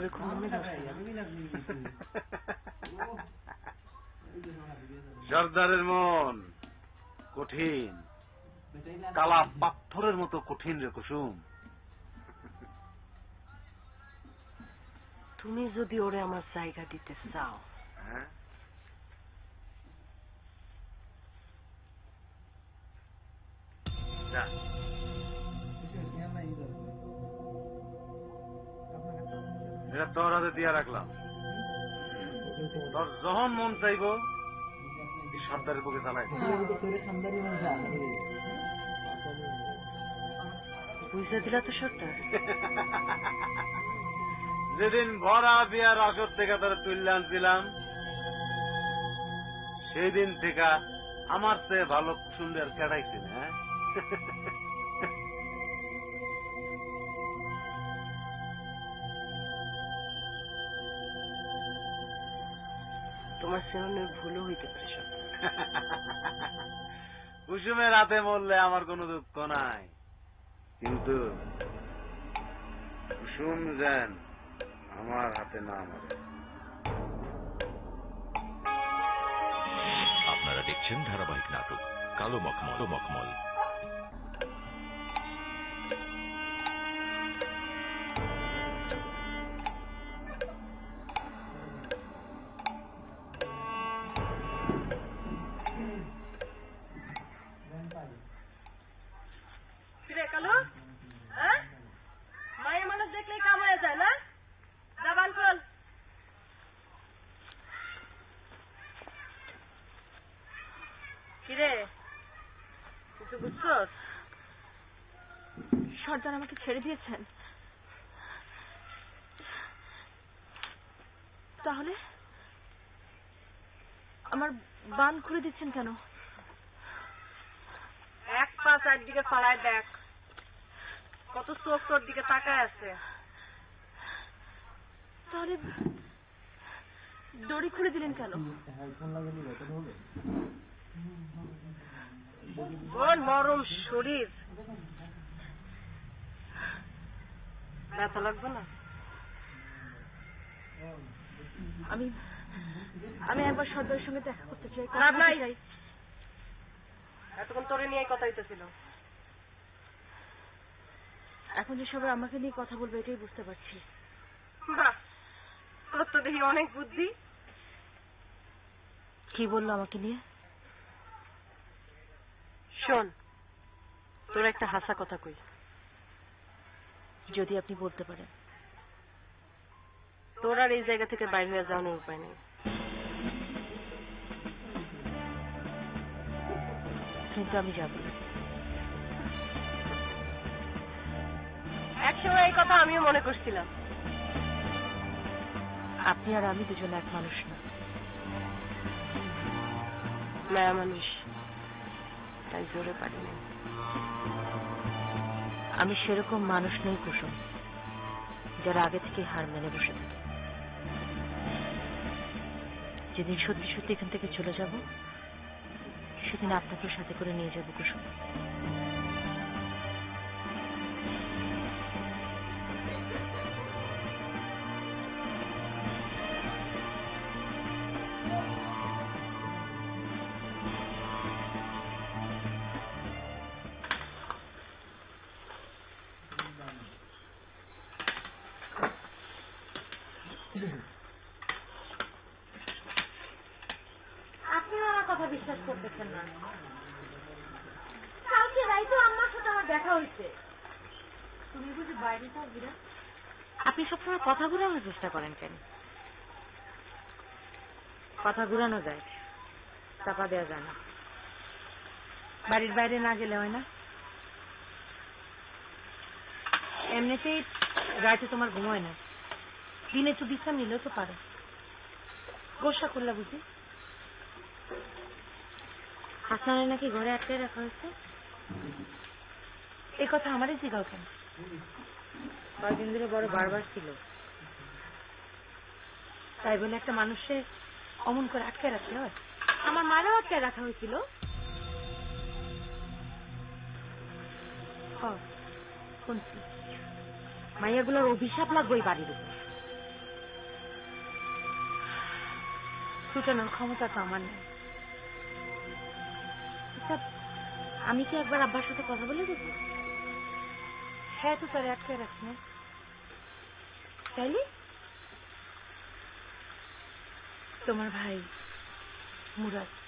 তোরে খুব মনে ধরছে। সর্দারের মন কঠিন, কালা পাথরের মতো কঠিন রে কুসুম। তুমি যদি ওরে আমার জায়গা দিতে চাও, হ্যাঁ, এটা তোর হাতে দিয়া রাখলাম। তোর যখন মন চাইব সর্দারের বুকে চালাই বুঝে দিলা তো সর্দার। যেদিন ভরা বিয়ার আসর থেকে তোর তুললে আনছিলাম, সেই দিন থেকে আমার চেয়ে ভালো সুন্দর কেটাইছি না। তোমার সেরনের ভুলও হইতে পারে সর্দার। কুসুমের হাতে মরলে আমার কোনো দুঃখ নাই, কিন্তু কুসুম যেন আমার হাতে না মরে। আপনারা দেখছেন ধারাবাহিক নাটক কালো মখমল। মখমল কালো, মায়ের মানুষ দেখলেই কাম হয়ে যায় না? জাবান খোল। কিরে কিছু বুঝছস? সর্দার আমাকে ছেড়ে দিয়েছেন, তাহলে আমার বান খুলে দিচ্ছেন কেন? এক পা চারদিকে ফালায় দেখ, কত চোখ তোর দিকে তাকায় আছে। তাহলে দড়ি খুলে দিলেন কেন? ওর নরম শরীর, ব্যথা লাগবে না? আমি আমি একবার সর্দারের সঙ্গে দেখা করতে চাই। এতক্ষণ তোরে নিয়ে কথা হইতেছিল। এখন যে সবাই আমাকে নিয়ে কথা বলবে এটাই বুঝতে পারছি। বাহ, তোর তো দেখি অনেক বুদ্ধি। কি বললো আমাকে নিয়ে? শোন, তোর একটা হাসা কথা কই, যদি আপনি বলতে পারেন। তোর আর এই জায়গা থেকে বাইরে হয়ে যাওয়ার উপায় নেই। কিন্তু আমি যাব না। একসময় এই কথা আমিও মনে করছিলাম। আপনি আর আমি দুজন এক মানুষ না, মায়া মানুষ, তাই জোরে পারি না। আমি সেরকম মানুষ নেই কুসুম, যারা আগে থেকে হার মেনে বসে থাকে। যেদিন সত্যি সত্যি এখান থেকে চলে যাব, সেদিন আপনাকে সাথে করে নিয়ে যাব কুসুম। আপনি আমার কথা বিশ্বাস করতেছেন না। কালকে রাইতে আমার সাথে আমার দেখা হয়েছে। তুমি বুঝি বাইরে যাও বিরা? আপনি সবসময় কথা ঘুরানোর চেষ্টা করেন কেন? কথা ঘুরানো যায়, চাপা দেওয়া যায় না। বাড়ির বাইরে না গেলে হয় না? এমনিতেই রাতে তোমার ঘুম হয় না, দিনে একটু বিশ্রাম নিলেও তো পারো। গোসা করলা বুঝি? হাসানের নাকি ঘরে আটকে রাখা হয়েছে, এই কথা আমারই জিগাও কেন? কয়েকদিন ধরে বড় বারবার ছিল, তাই বলে একটা মানুষে অমন করে আটকে রাখতে হয়? আমার মারও আটকে রাখা হয়েছিল। শুনছি মাইয়াগুলোর অভিশাপ লাগবে এই বাড়ির উপর। ছুটানোর ক্ষমতা তো আমার নেই। আচ্ছা, আমি কি একবার আব্বার সাথে কথা বলে দেবো? হ্যাঁ, তো তারে আটকে রাখ না। তাইলে তোমার ভাই মুরাদ